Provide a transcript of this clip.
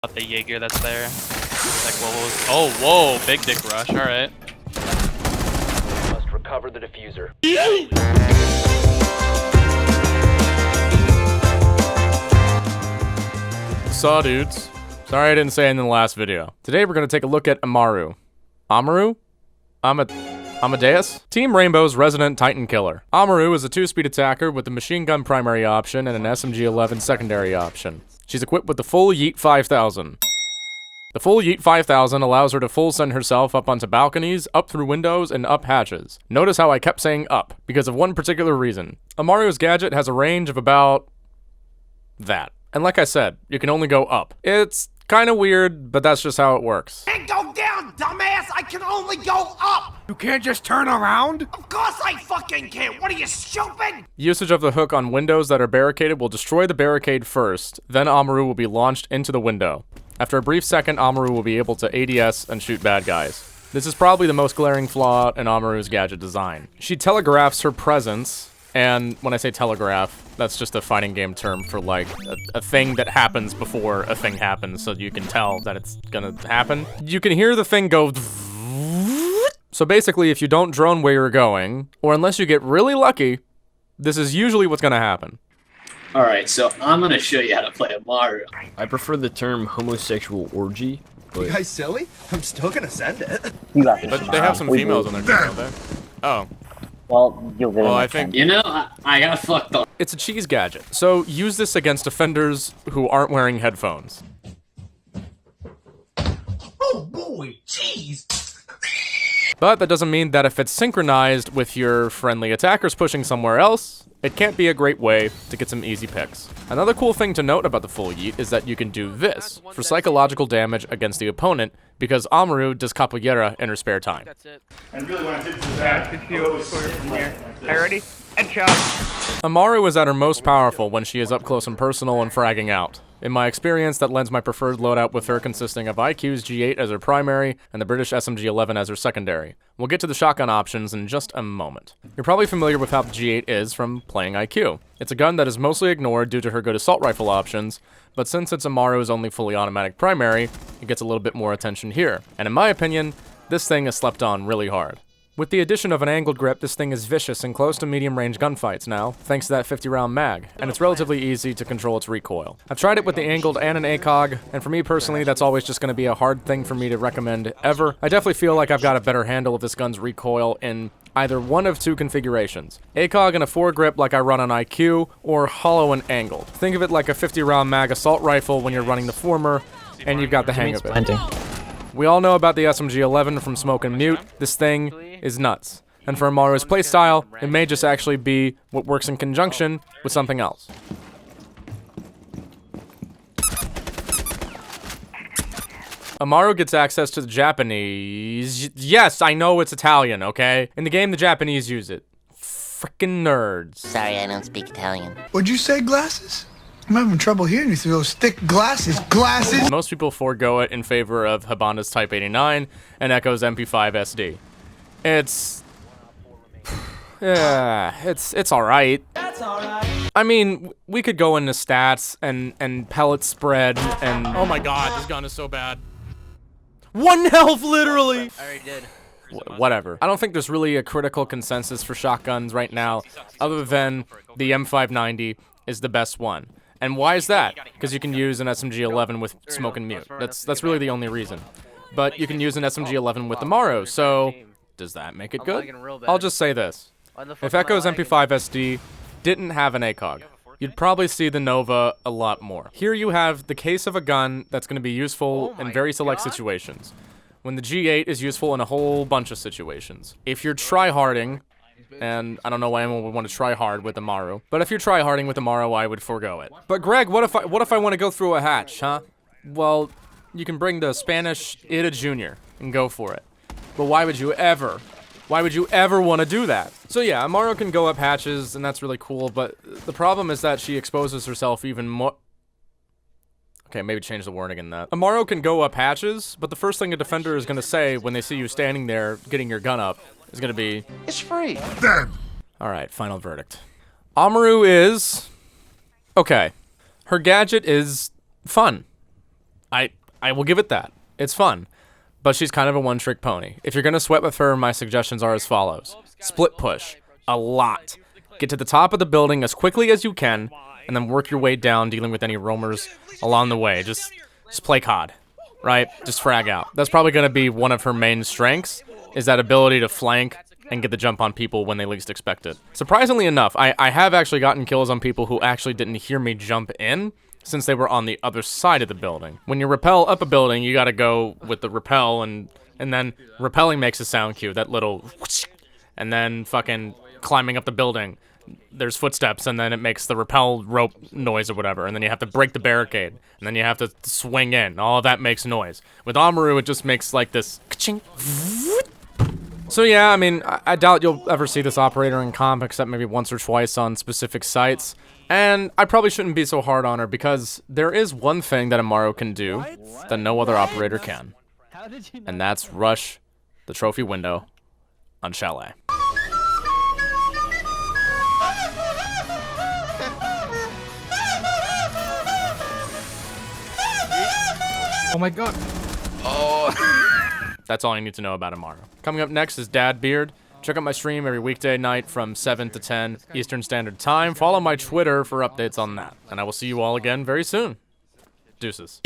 The Jaeger that's there. Like, oh, whoa, big dick rush. All right. Must recover the diffuser. Saw dudes. Sorry I didn't say it in the last video. Today we're gonna take a look at Amaru. Amaru? Amadeus? Team Rainbow's resident Titan killer. Amaru is a 2-speed attacker with a machine gun primary option and an SMG-11 secondary option. She's equipped with the full Yeet 5000. The full Yeet 5000 allows her to full send herself up onto balconies, up through windows, and up hatches. Notice how I kept saying up, because of one particular reason. Amaru's gadget has a range of about that. And like I said, you can only go up. It's kinda weird, but that's just how it works. Can't go down, dumbass! I can only go up! You can't just turn around? Of course I fucking can't! What are you, stupid? Usage of the hook on windows that are barricaded will destroy the barricade first, then Amaru will be launched into the window. After a brief second, Amaru will be able to ADS and shoot bad guys. This is probably the most glaring flaw in Amaru's gadget design. She telegraphs her presence, and when I say telegraph, that's just a fighting game term for like a thing that happens before a thing happens, so you can tell that it's gonna happen. You can hear the thing go. So basically, if you don't drone where you're going, or unless you get really lucky, this is usually what's gonna happen. Alright, so I'm gonna show you how to play Amaru. I prefer the term homosexual orgy, but... You guys silly? I'm still gonna send it. But they have some females on their team, don't they? Oh. Well, you'll get I think You know, I got fucked up. it's a cheese gadget, so use this against offenders who aren't wearing headphones. Oh boy, jeez! But that doesn't mean that if it's synchronized with your friendly attackers pushing somewhere else, it can't be a great way to get some easy picks. Another cool thing to note about the full Yeet is that you can do this for psychological damage against the opponent, because Amaru does capoeira in her spare time. That's it. And really when I did that, Hey, ready? Headshot! Amaru is at her most powerful when she is up close and personal and fragging out. In my experience, that lends my preferred loadout with her consisting of IQ's G8 as her primary and the British SMG-11 as her secondary. We'll get to the shotgun options in just a moment. You're probably familiar with how the G8 is from playing IQ. It's a gun that is mostly ignored due to her good assault rifle options, but since it's Amaru's only fully automatic primary, it gets a little bit more attention here. And in my opinion, this thing is slept on really hard. With the addition of an angled grip, this thing is vicious in close to medium range gunfights now, thanks to that 50-round mag, and it's relatively easy to control its recoil. I've tried it with the angled and an ACOG, and for me personally, that's always just going to be a hard thing for me to recommend ever. I definitely feel like I've got a better handle of this gun's recoil in either one of two configurations. ACOG and a foregrip like I run on IQ, or hollow and angled. Think of it like a 50-round mag assault rifle when you're running the former, and you've got the hang of it. We all know about the SMG-11 from Smoke and Mute. This thing is nuts. And for Amaru's playstyle, it may just actually be what works in conjunction with something else. Amaru gets access to the Japanese. Yes, I know it's Italian, okay? In the game, the Japanese use it. Frickin' nerds. Sorry, I don't speak Italian. What'd you say, glasses? I'm having trouble hearing you through those thick glasses. Glasses! Most people forego it in favor of Habana's Type 89 and Echo's MP5 SD. It's... yeah, it's alright. That's alright. I mean, we could go into stats and pellet spread and... Oh my god, this gun is so bad. 1 health, literally! I already did. Whatever. I don't think there's really a critical consensus for shotguns right now, other than the M590 is the best one. And why is that? Because you can use an SMG-11 with Smoke and Mute. That's really the only reason. But you can use an SMG-11 with Amaru, so does that make it good? I'll just say this. If Echo's MP5 SD didn't have an ACOG, you'd probably see the Nova a lot more. Here you have the case of a gun that's going to be useful in very select situations, when the G8 is useful in a whole bunch of situations. If you're tryharding, and I don't know why anyone would want to try hard with Amaru, but if you're tryharding with Amaru, I would forego it. But Greg, what if I want to go through a hatch, huh? Well, you can bring the Spanish Ida Jr. and go for it. But why would you ever want to do that? So yeah, Amaru can go up hatches, and that's really cool, but the problem is that she exposes herself even more. Okay, maybe change the wording in that. Amaru can go up hatches, but the first thing a defender is going to say when they see you standing there getting your gun up is going to be, It's free! alright, final verdict. Amaru is... okay. Her gadget is fun. I will give it that. It's fun. But she's kind of a one-trick pony. If you're going to sweat with her, my suggestions are as follows. Split push. A lot. Get to the top of the building as quickly as you can, and then work your way down, dealing with any roamers along the way. Just play COD, right? Just frag out. That's probably going to be one of her main strengths, is that ability to flank and get the jump on people when they least expect it. Surprisingly enough, I have actually gotten kills on people who actually didn't hear me jump in, since they were on the other side of the building. When you rappel up a building, you gotta go with the rappel, and then rappelling makes a sound cue, that little whoosh, and then fucking climbing up the building, there's footsteps, and then it makes the rappel rope noise or whatever, and then you have to break the barricade, and then you have to swing in. All of that makes noise. With Amaru, it just makes like this ka-ching. So yeah, I mean, I doubt you'll ever see this operator in comp except maybe once or twice on specific sites. And I probably shouldn't be so hard on her, because there is one thing that Amaru can do that no other operator can. And that's rush the trophy window on Chalet. Oh my god. That's all you need to know about Amaru. Coming up next is Dad Beard. Check out my stream every weekday night from 7 to 10 Eastern Standard Time. Follow my Twitter for updates on that. And I will see you all again very soon. Deuces.